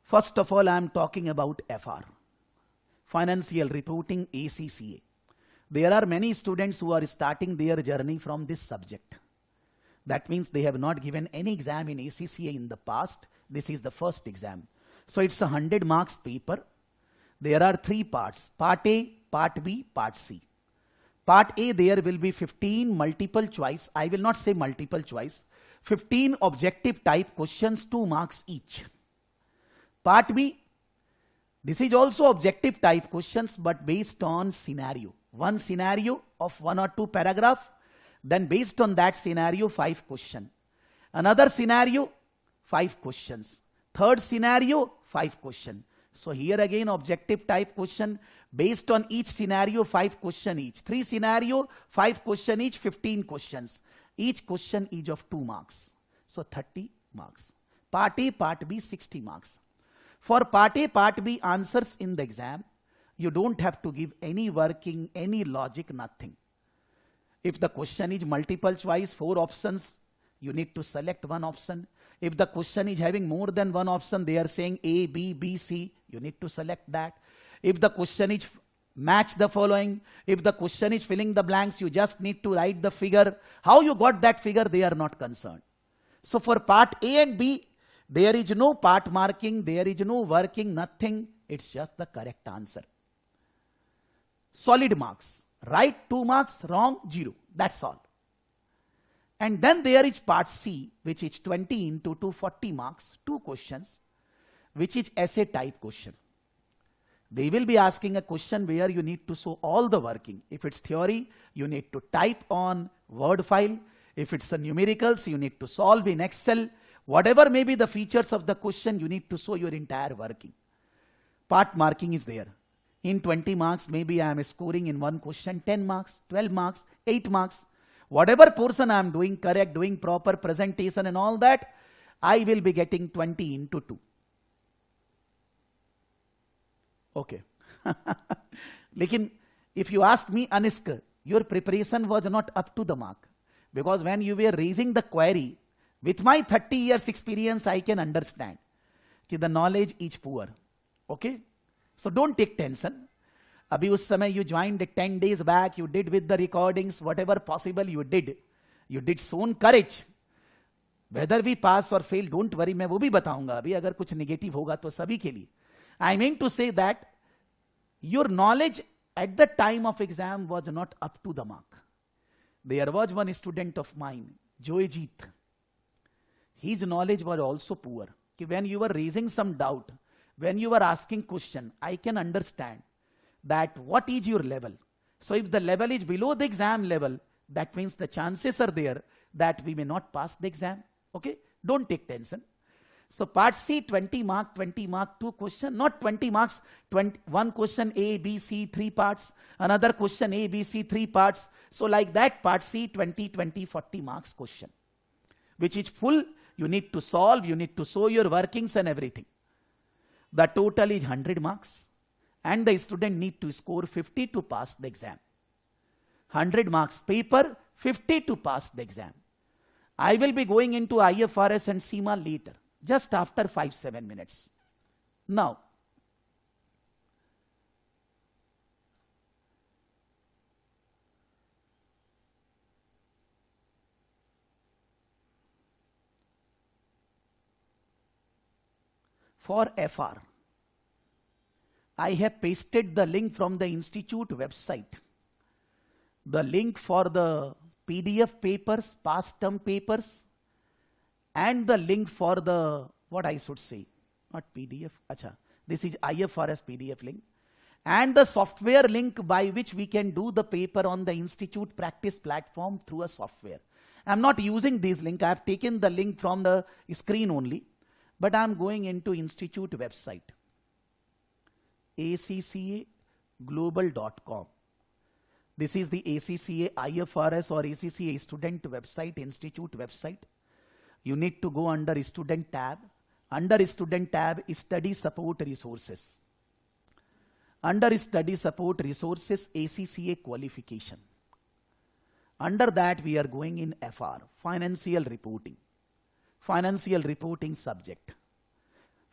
First of all, I am talking about FR, Financial Reporting, ACCA. There are many students who are starting their journey from this subject. That means they have not given any exam in ACCA in the past. This is the first exam. So it's a 100 marks paper. There are 3 parts, Part A, Part B, Part C. Part A, there will be 15 multiple choice. I will not say multiple choice. 15 objective type questions, 2 marks each. Part B, this is also objective type questions, but based on scenario. One scenario of 1 or 2 paragraph. Then based on that scenario, 5 questions. Another scenario, 5 questions. Third scenario, 5 questions. So here again objective type question. Based on each scenario, 5 questions each. 3 scenario, 5 questions each, 15 questions. Each question is of 2 marks. So 30 marks. Part A, Part B, 60 marks. For Part A, Part B answers in the exam, you don't have to give any working, any logic, nothing. If the question is multiple choice, 4 options, you need to select one option. If the question is having more than one option, they are saying A, B, B, C, you need to select that. If the question is match the following, if the question is filling the blanks, you just need to write the figure. How you got that figure, they are not concerned. So for Part A and B, there is no part marking, there is no working, nothing. It's just the correct answer. Solid marks. Right 2 marks, wrong 0. That's all. And then there is Part C, which is 20 into 240 marks, 2 questions, which is essay type question. They will be asking a question where you need to show all the working. If it's theory, you need to type on Word file. If it's a numericals, you need to solve in Excel. Whatever may be the features of the question, you need to show your entire working. Part marking is there. In 20 marks, maybe I am scoring in one question 10 marks, 12 marks, 8 marks. Whatever portion I am doing correct, doing proper presentation and all that, I will be getting 20 into 2. Okay. Lekin, if you ask me, Aniska, your preparation was not up to the mark. Because when you were raising the query, with my 30 years experience, I can understand that the knowledge is poor. Okay? So don't take tension. Abhi us samay you joined 10 days back, you did with the recordings, whatever possible you did. You did shown courage. Whether we pass or fail, don't worry, मैं वो भी बताऊंगा अभी अगर कुछ negative होगा तो सभी के लिए. I mean to say that your knowledge at the time of exam was not up to the mark. There was one student of mine, Joyjeet. His knowledge was also poor. When you were raising some doubt, when you were asking question, I can understand that what is your level. So if the level is below the exam level, that means the chances are there that we may not pass the exam. Okay? Don't take tension. So Part C, 20 mark, 2 question, not 20 marks, 1 question A, B, C, 3 parts, another question A, B, C, 3 parts. So like that, Part C, 20, 40 marks question, which is full. You need to solve, you need to show your workings and everything. The total is 100 marks and the student need to score 50 to pass the exam. 100 marks paper, 50 to pass the exam. I will be going into IFRS and CIMA later, just after 5-7 minutes. Now, for FR, I have pasted the link from the institute website. The link for the PDF papers, past term papers, and the link for the, what I should say, not PDF, acha, this is IFRS PDF link, and the software link by which we can do the paper on the institute practice platform through a software. I'm not using this link, I have taken the link from the screen only, but I'm going into institute website, ACCAglobal.com. This is the ACCA IFRS or ACCA student website, institute website. You need to go under student tab. Under student tab, study support resources. Under study support resources, ACCA qualification. Under that, we are going in FR, financial reporting. Financial reporting subject.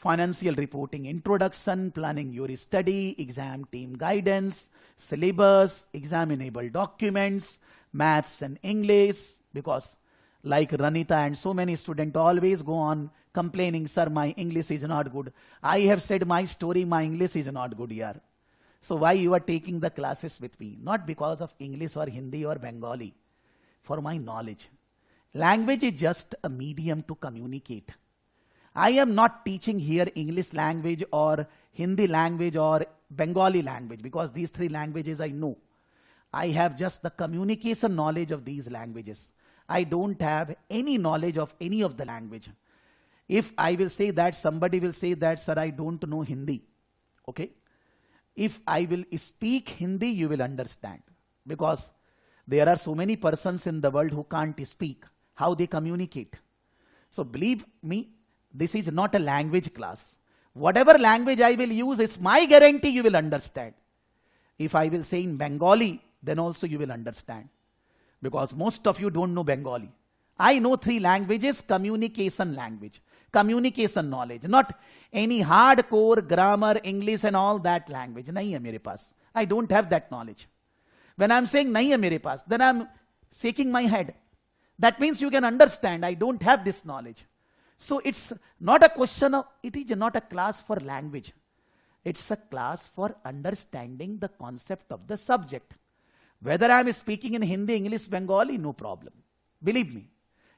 financial reporting introduction, planning your study, exam team guidance, syllabus, exam-enabled documents, maths and English, because like Ranita and so many students always go on complaining, sir, my English is not good. I have said my story, my English is not good here. So why you are taking the classes with me? Not because of English or Hindi or Bengali, for my knowledge. Language is just a medium to communicate. I am not teaching here English language or Hindi language or Bengali language, because these three languages I know. I have just the communication knowledge of these languages. I don't have any knowledge of any of the language. If I will say that, somebody will say that, sir, I don't know Hindi. Okay? If I will speak Hindi, you will understand. Because there are so many persons in the world who can't speak. How they communicate? So believe me, this is not a language class. Whatever language I will use, it's my guarantee you will understand. If I will say in Bengali, then also you will understand. Because most of you don't know Bengali. I know three languages, communication language, communication knowledge, not any hardcore grammar, English and all that language. Nahi hai mere paas. I don't have that knowledge. When I'm saying nahi hai mere paas, then I'm shaking my head. That means you can understand, I don't have this knowledge. So it's not a question of, it is not a class for language. It's a class for understanding the concept of the subject. Whether I'm speaking in Hindi, English, Bengali, no problem. Believe me.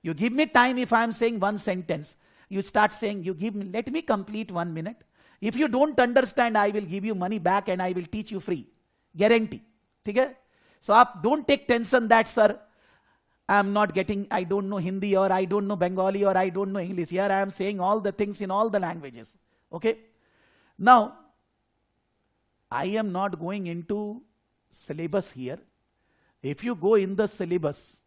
You give me time if I'm saying one sentence. You start saying, let me complete 1 minute. If you don't understand, I will give you money back and I will teach you free. Guarantee. Okay? So don't take tension that, sir, I'm not getting, I don't know Hindi or I don't know Bengali or I don't know English. Here I am saying all the things in all the languages. Okay? Now, I am not going into syllabus here. If you go in the syllabus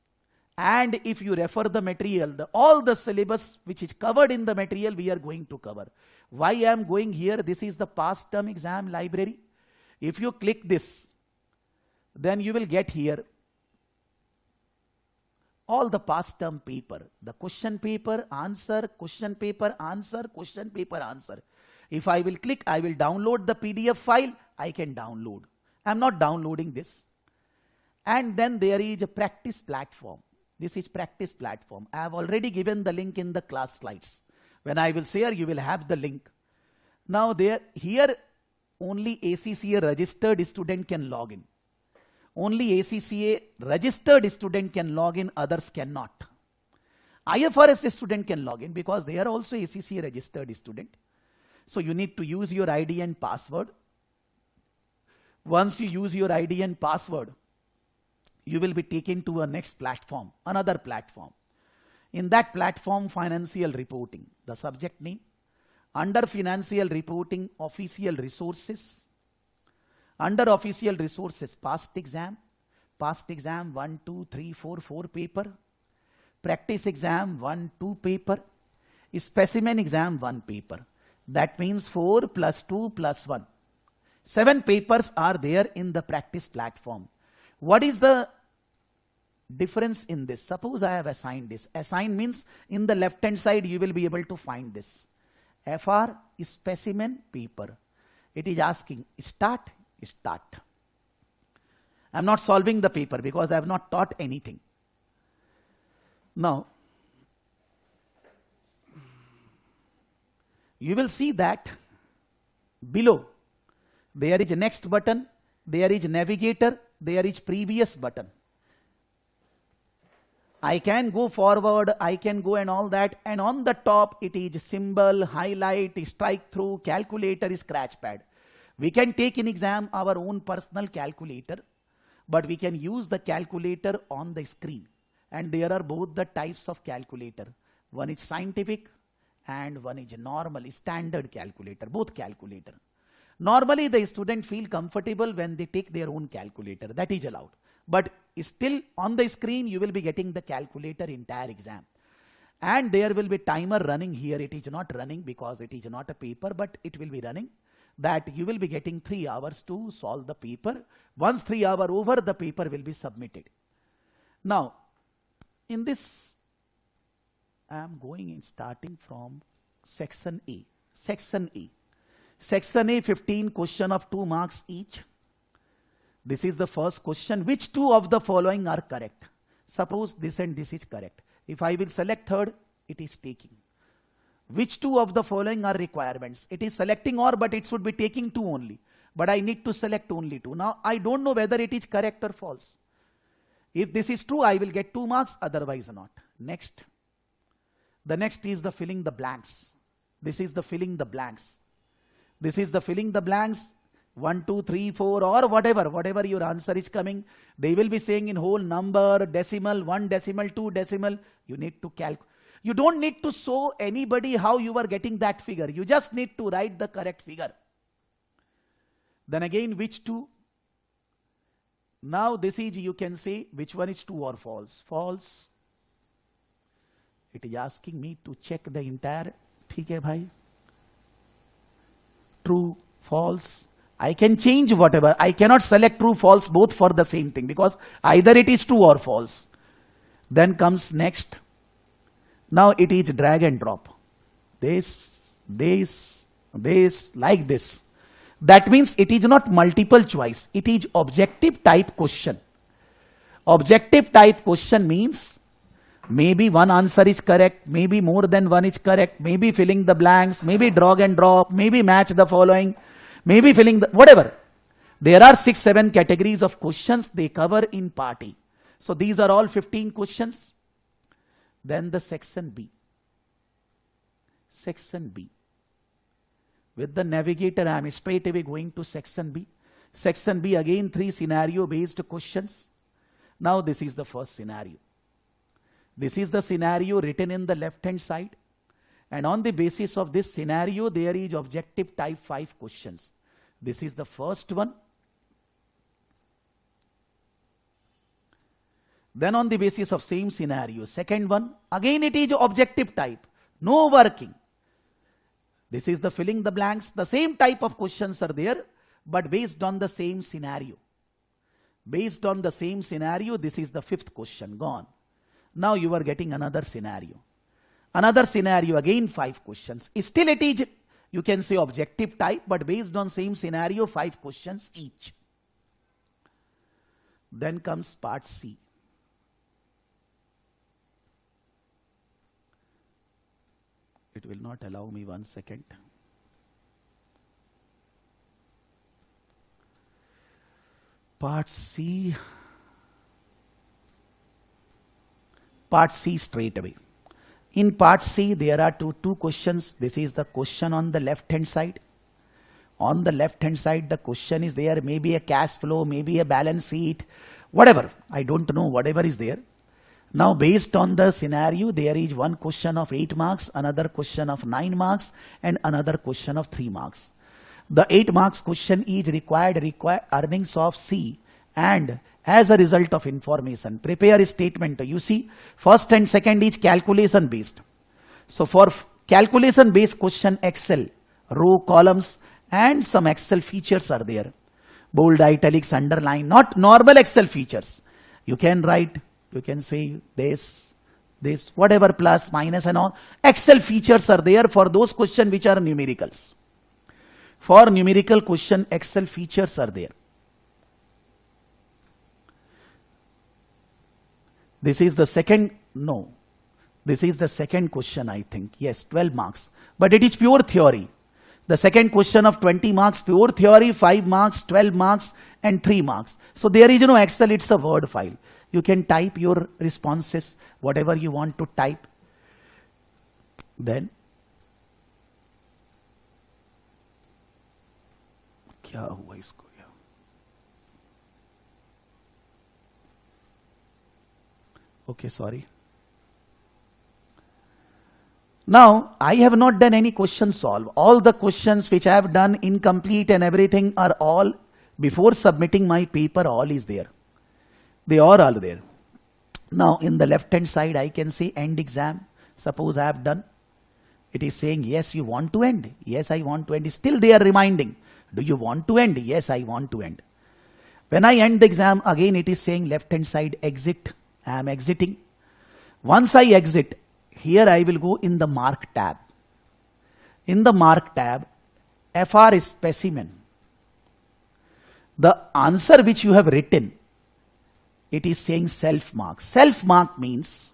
and if you refer the material, all the syllabus which is covered in the material we are going to cover. Why I am going here? This is the past term exam library. If you click this, then you will get here all the past term paper, the question paper, answer, question paper, answer, question paper, answer. If I will click, I will download the PDF file, I can download. I am not downloading this. And then there is a practice platform. This is practice platform. I have already given the link in the class slides. When I will share, you will have the link. Now here only ACCA registered student can log in. Only ACCA registered student can log in, others cannot. IFRS student can log in because they are also ACCA registered student. So you need to use your ID and password. Once you use your ID and password, you will be taken to a next platform, another platform. In that platform, financial reporting, the subject name. Under financial reporting, official resources. Under official resources, past exam 1, 2, 3, 4 paper, practice exam 1, 2 paper, specimen exam 1 paper. That means 4 plus 2 plus 1. 7 papers are there in the practice platform. What is the difference in this? Suppose I have assigned this. Assign means in the left hand side you will be able to find this. FR specimen paper. It is asking start. I'm not solving the paper because I have not taught anything. Now, you will see that below there is a next button, there is navigator, there is previous button. I can go forward, I can go and all that, and on the top it is symbol, highlight, strike through, calculator, scratch pad. We can take in exam our own personal calculator, but we can use the calculator on the screen. And there are both the types of calculator. One is scientific and one is normal, standard calculator, both calculator. Normally the student feel comfortable when they take their own calculator, that is allowed. But still on the screen you will be getting the calculator entire exam. And there will be timer running here. It is not running because it is not a paper, but it will be running. That you will be getting 3 hours to solve the paper. Once 3 hours over, the paper will be submitted. Now, in this, I am going in starting from section A. Section A. Section A, 15 question of 2 marks each. This is the first question. Which two of the following are correct? Suppose this and this is correct. If I will select third, it is taking. Which two of the following are requirements? It is selecting or, but it should be taking 2 only. But I need to select only 2. Now, I don't know whether it is correct or false. If this is true, I will get 2 marks, otherwise not. Next. The next is the filling the blanks. This is the filling the blanks. This is the filling the blanks. 1, 2, 3, 4 or whatever your answer is coming. They will be saying in whole number, decimal, 1 decimal, 2 decimal. You need to calculate. You don't need to show anybody how you are getting that figure. You just need to write the correct figure. Then again, which two? Now this is, you can say, which one is true or false? False. It is asking me to check the entire. ठीक है भाई. True, false. I can change whatever. I cannot select true, false both for the same thing because either it is true or false. Then comes next. Now it is drag and drop. This, like this. That means it is not multiple choice. It is objective type question. Objective type question means maybe one answer is correct, maybe more than one is correct, maybe filling the blanks, maybe drag and drop, maybe match the following, maybe filling the, whatever. There are 6-7 categories of questions they cover in part A. So these are all 15 questions. Then the section B. Section B. With the navigator, I am straight away going to section B. Section B, again 3 scenario based questions. Now this is the first scenario. This is the scenario written in the left hand side. And on the basis of this scenario, there is objective type 5 questions. This is the first one. Then on the basis of same scenario, second one, again it is objective type, no working. This is the filling the blanks, the same type of questions are there, but based on the same scenario. Based on the same scenario, this is the 5th question, gone. Now you are getting another scenario. Another scenario, again 5 questions. Still it is, you can say objective type, but based on same scenario, 5 questions each. Then comes part C. It will not allow me 1 second. Part C. Part C straight away. In part C, there are two questions. This is the question on the left hand side. On the left hand side, the question is there, maybe a cash flow, maybe a balance sheet, whatever. I don't know, whatever is there. Now, based on the scenario, there is one question of 8 marks, another question of 9 marks, and another question of 3 marks. The 8 marks question is required earnings of C, and as a result of information, prepare a statement. You see, first and second is calculation based. So for calculation based question, Excel, row, columns, and some Excel features are there. Bold, italics, underline, not normal Excel features. You can write, you can say this, whatever, plus, minus and all. Excel features are there for those questions which are numericals. For numerical question, Excel features are there. This is the second, no. This is the second question, I think. Yes, 12 marks. But it is pure theory. The second question of 20 marks, pure theory, 5 marks, 12 marks, and 3 marks. So there is no Excel, it's a Word file. You can type your responses, whatever you want to type. Then, क्या हुआ इसको? Okay, sorry. Now, I have not done any question solve. All the questions which I have done incomplete and everything are all, before submitting my paper, all is there. They are all there. Now, in the left hand side, I can say end exam. Suppose I have done. It is saying, yes, you want to end. Yes, I want to end. Still they are reminding. Do you want to end? Yes, I want to end. When I end the exam, again it is saying left hand side exit. I am exiting. Once I exit, here I will go in the mark tab. In the mark tab, FR is specimen. The answer which you have written, it is saying self-mark. Self-mark means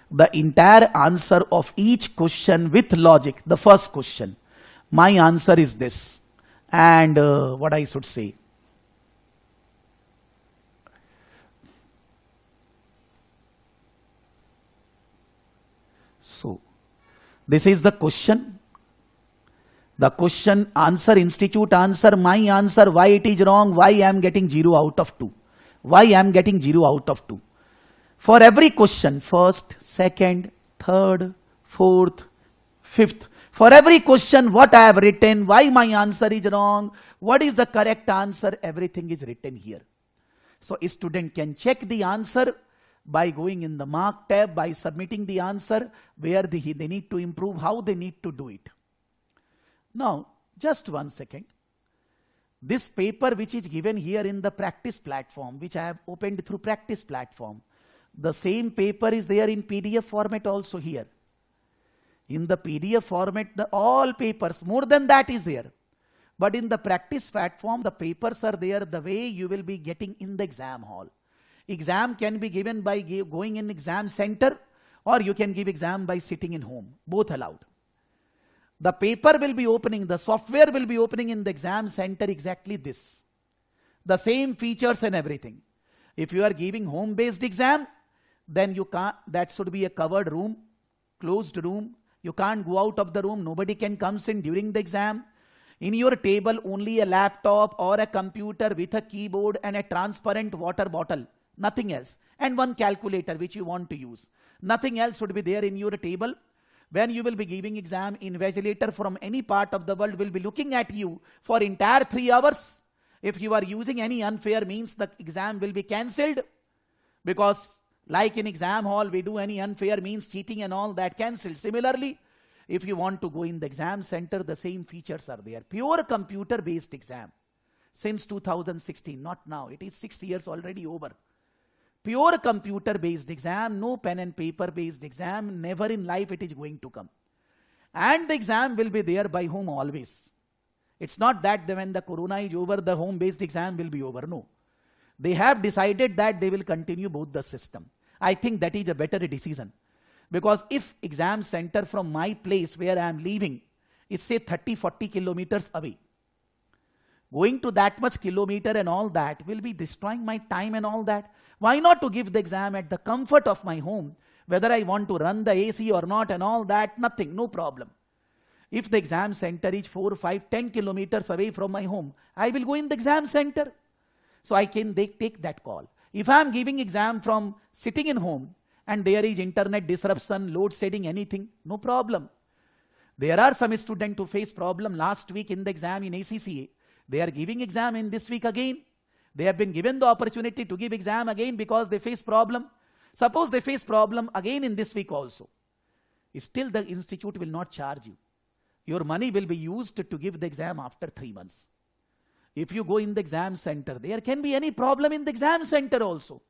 the entire answer of each question with logic. The first question, my answer is this. And what I should say. So, this is the question. The question, answer, institute answer, my answer, why it is wrong, why I am getting 0 out of 2. Why I am getting 0 out of 2. For every question, first, second, third, fourth, fifth. For every question, what I have written, why my answer is wrong, what is the correct answer, everything is written here. So a student can check the answer by going in the mark tab, by submitting the answer, where they need to improve, how they need to do it. Now, just 1 second. This paper which is given here in the practice platform, which I have opened through practice platform, the same paper is there in PDF format also here. In the PDF format, all papers, more than that is there. But in the practice platform, the papers are there the way you will be getting in the exam hall. Exam can be given by going in exam center, or you can give exam by sitting in home. Both allowed. The paper will be opening, the software will be opening in the exam center exactly this. The same features and everything. If you are giving home-based exam, then you can't, that should be a covered room, closed room. You can't go out of the room. Nobody can come in during the exam. In your table, only a laptop or a computer with a keyboard and a transparent water bottle. Nothing else. And one calculator which you want to use. Nothing else should be there in your table. When you will be giving exam, invigilator from any part of the world will be looking at you for entire 3 hours. If you are using any unfair means, the exam will be cancelled. Because like in exam hall, we do any unfair means, cheating and all that, cancelled. Similarly, if you want to go in the exam center, the same features are there. Pure computer based exam. Since 2016, not now. It is 6 years already over. Pure computer based exam, no pen and paper based exam, never in life it is going to come. And the exam will be there by home always. It's not that when the corona is over, the home based exam will be over. No. They have decided that they will continue both the system. I think that is a better decision. Because if exam center from my place where I am living is say 30-40 kilometers away, going to that much kilometer and all that will be destroying my time and all that. Why not to give the exam at the comfort of my home, whether I want to run the AC or not and all that, nothing, no problem. If the exam center is 4, 5, 10 kilometers away from my home, I will go in the exam center. So I can take that call. If I am giving exam from sitting in home and there is internet disruption, load shedding, anything, no problem. There are some students who face problem last week in the exam in ACCA. They are giving exam in this week again. They have been given the opportunity to give exam again because they face problem. Suppose they face problem again in this week also. Still the institute will not charge you. Your money will be used to give the exam after 3 months. If you go in the exam center, there can be any problem in the exam center also.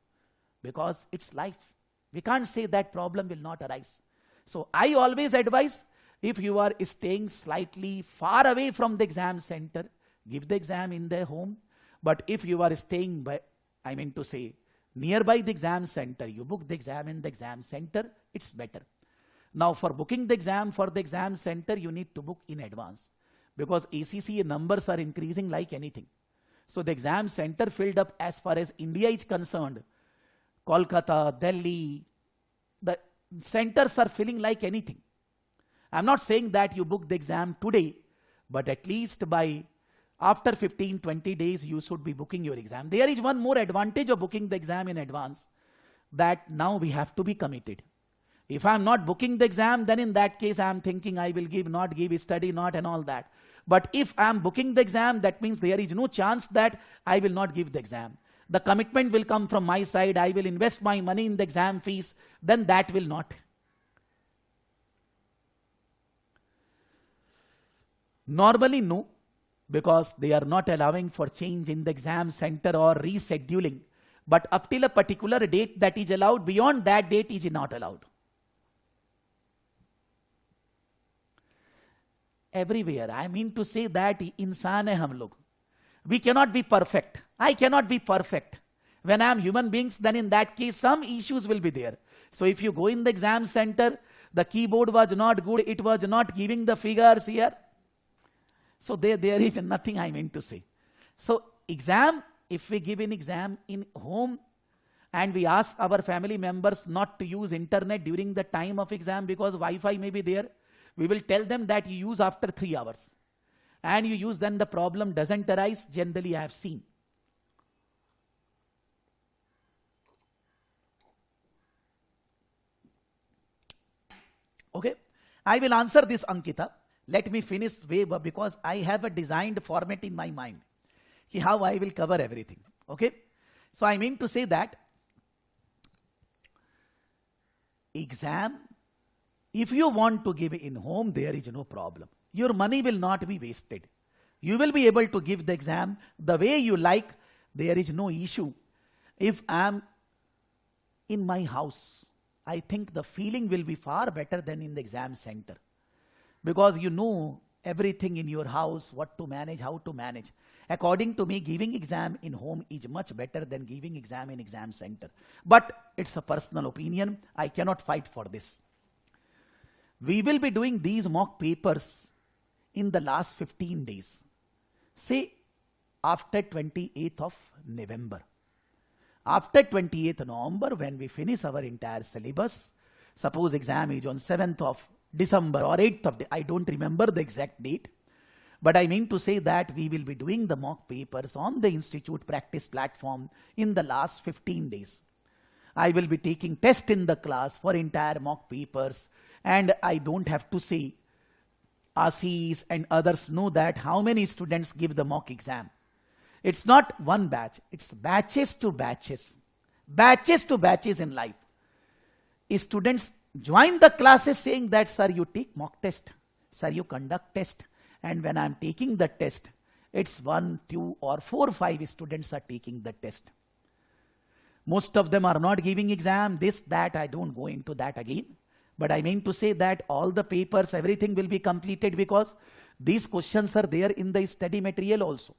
Because it's life. We can't say that problem will not arise. So I always advise, if you are staying slightly far away from the exam center, give the exam in their home. But if you are staying nearby the exam center, you book the exam in the exam center, it's better. Now for booking the exam for the exam center, you need to book in advance. Because ACCA numbers are increasing like anything. So the exam center filled up as far as India is concerned. Kolkata, Delhi, the centers are filling like anything. I'm not saying that you book the exam today, but at least by after 15-20 days, you should be booking your exam. There is one more advantage of booking the exam in advance, that now we have to be committed. If I'm not booking the exam, then in that case, I'm thinking I will give, not give, study not and all that. But if I'm booking the exam, that means there is no chance that I will not give the exam. The commitment will come from my side. I will invest my money in the exam fees. Then that will not. Normally, no. Because they are not allowing for change in the exam center or rescheduling. But up till a particular date that is allowed, beyond that date is not allowed. everywhere. I mean to say that इंसान है हम लोग. We cannot be perfect. I cannot be perfect. When I am human beings, then in that case, some issues will be there. So if you go in the exam center, the keyboard was not good, it was not giving the figures here. So there is nothing I mean to say. So exam, if we give an exam in home, and we ask our family members not to use internet during the time of exam because Wi-Fi may be there, we will tell them that you use after 3 hours. And you use, then the problem doesn't arise, generally I have seen. Okay, I will answer this, Ankita. Let me finish because I have a designed format in my mind. How I will cover everything. Okay, so I mean to say that exam, if you want to give in home, there is no problem. Your money will not be wasted. You will be able to give the exam the way you like. There is no issue. If I am in my house, I think the feeling will be far better than in the exam center. Because you know everything in your house, what to manage, how to manage. According to me, giving exam in home is much better than giving exam in exam center. But it's a personal opinion. I cannot fight for this. We will be doing these mock papers in the last 15 days. Say after 28th of November. After 28th November, when we finish our entire syllabus, suppose exam is on 7th of December or 8th of, I don't remember the exact date. But I mean to say that we will be doing the mock papers on the Institute practice platform in the last 15 days. I will be taking test in the class for entire mock papers, and I don't have to say ACCA and others know that how many students give the mock exam. It's not one batch, it's batches to batches. Batches to batches in life. Students join the classes saying that, sir, you take mock test, sir, you conduct test. And when I'm taking the test, it's 1, 2 or 4, 5 students are taking the test. Most of them are not giving exam, this, that, I don't go into that again. But I mean to say that all the papers, everything will be completed because these questions are there in the study material also.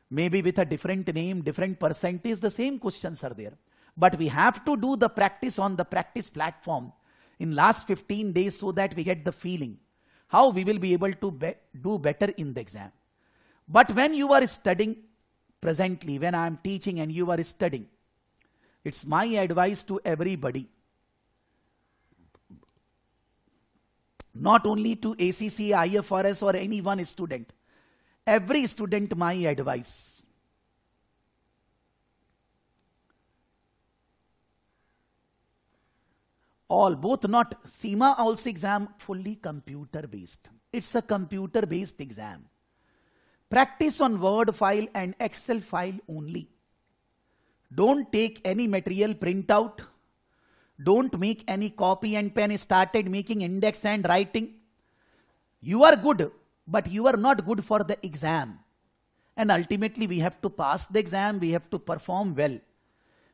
Maybe with a different name, different percentage, the same questions are there. But we have to do the practice on the practice platform in last 15 days so that we get the feeling how we will be able to do better in the exam. But when you are studying presently, when I am teaching and you are studying, it's my advice to everybody, not only to ACCA, IFRS or any one student, every student my advice. All, both not, SEMA also exam fully computer based. It's a computer based exam. Practice on Word file and Excel file only. Don't take any material printout. Don't make any copy and pen, started making index and writing. You are good, but you are not good for the exam. And ultimately we have to pass the exam, we have to perform well,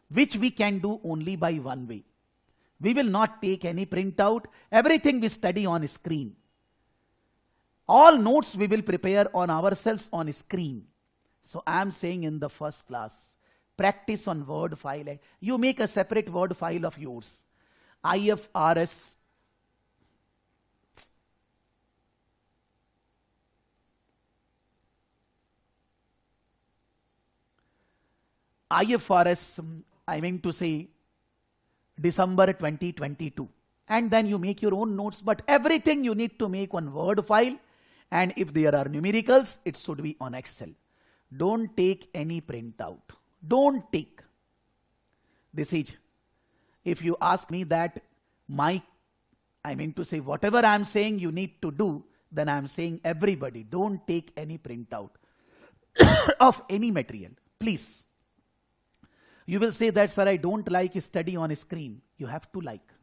which we can do only by one way. We will not take any printout, everything we study on screen. All notes we will prepare on ourselves on screen. So I am saying in the first class, practice on Word file. You make a separate Word file of yours. IFRS. I mean to say December 2022. And then you make your own notes, but everything you need to make on Word file. And if there are numericals, it should be on Excel. Don't take any printout. Don't take. This is, if you ask me that I mean to say whatever I am saying you need to do, then I am saying everybody, don't take any printout of any material. Please. You will say that, sir, I don't like study on screen. You have to like.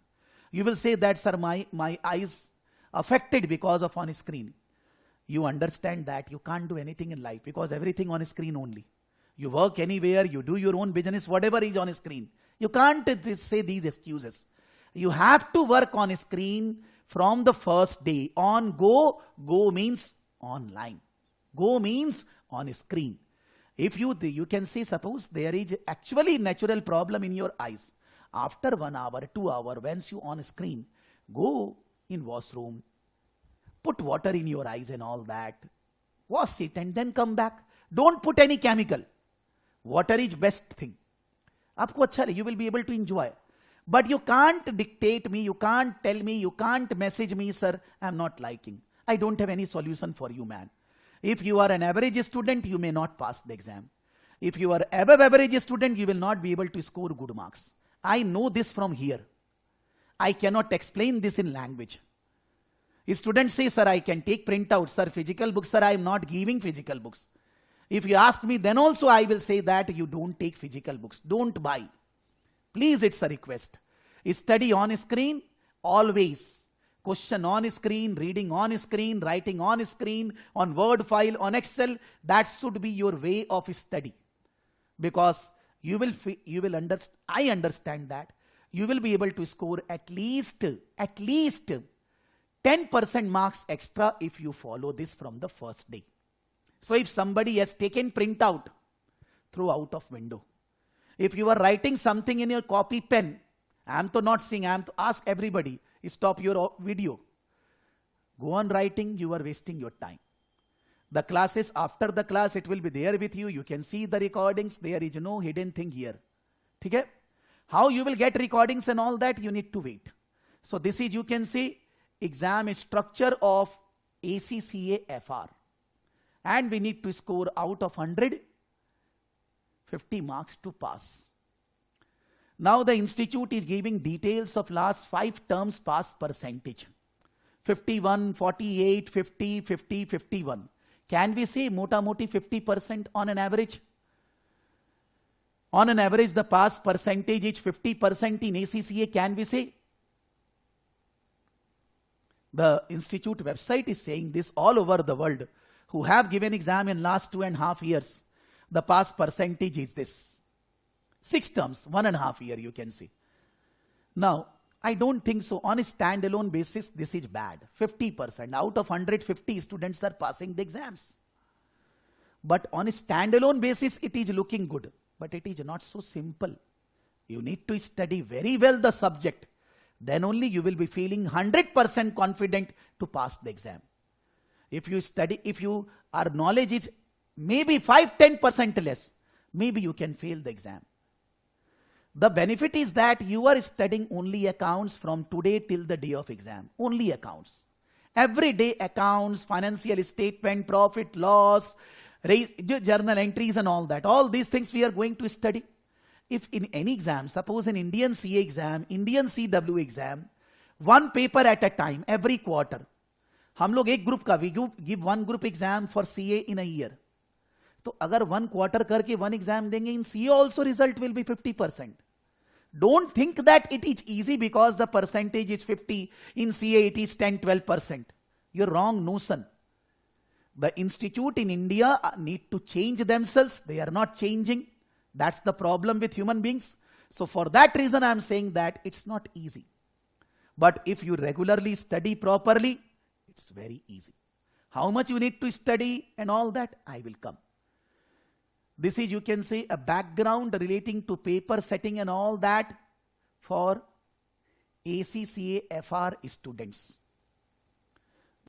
You will say that, sir, my eyes affected because of on screen. You understand that you can't do anything in life because everything on screen only. You work anywhere, you do your own business, whatever is on screen. You can't say these excuses. You have to work on screen from the first day on go. Go means online. Go means on screen. If you can see, suppose there is actually natural problem in your eyes. After 1 hour, 2 hours, once you on screen, go in washroom, put water in your eyes and all that, wash it and then come back. Don't put any chemical. Water is best thing. Aapko acha lage, you will be able to enjoy. But you can't dictate me, you can't tell me, you can't message me, sir, I'm not liking. I don't have any solution for you, man. If you are an average student, you may not pass the exam. If you are above average student, you will not be able to score good marks. I know this from here. I cannot explain this in language. Students say, sir, I can take printout, sir, physical books, sir, I am not giving physical books. If you ask me, then also I will say that you don't take physical books. Don't buy. Please, it's a request. Study on screen, always. Question on screen, reading on screen, writing on screen, on Word file, on Excel. That should be your way of study. Because you will understand, I understand that you will be able to score at least 10% marks extra if you follow this from the first day. So if somebody has taken printout, throw out of window. If you are writing something in your copy pen, I am to not saying, I am to ask everybody, stop your video. Go on writing, you are wasting your time. The classes, after the class, it will be there with you. You can see the recordings. There is no hidden thing here. Okay? How you will get recordings and all that, you need to wait. So this is, you can see, exam structure of ACCA FR. And we need to score out of 100, 50 marks to pass. Now the institute is giving details of last 5 terms pass percentage. 51, 48, 50, 50, 51. Can we say mota moti 50% on an average? On an average, the pass percentage is 50% in ACCA, can we say? The institute website is saying this all over the world. Who have given exam in last 2.5 years, the pass percentage is this. 6 terms, 1.5 year, you can see. Now, I don't think so. On a standalone basis, this is bad. 50%. Out of 150 students are passing the exams. But on a standalone basis, it is looking good. But it is not so simple. You need to study very well the subject. Then only you will be feeling 100% confident to pass the exam. If you study, if your knowledge is maybe 5-10% less, maybe you can fail the exam. The benefit is that you are studying only accounts from today till the day of exam. Only accounts. Everyday accounts, financial statement, profit, loss, journal entries and all that. All these things we are going to study. If in any exam, suppose an Indian CA exam, Indian CW exam, 1 paper at a time, every quarter. हम लोग एक group का, we give 1 group exam for CA in a year. तो अगर 1 quarter करके 1 exam देंगे, in CA also result will be 50%. Don't think that it is easy because the percentage is 50. In CA it is 10-12%. You're wrong notion. The institute in India need to change themselves. They are not changing. That's the problem with human beings. So for that reason I am saying that it's not easy. But if you regularly study properly, it's very easy. How much you need to study and all that, I will come. This is, you can say, a background relating to paper setting and all that for ACCA FR students.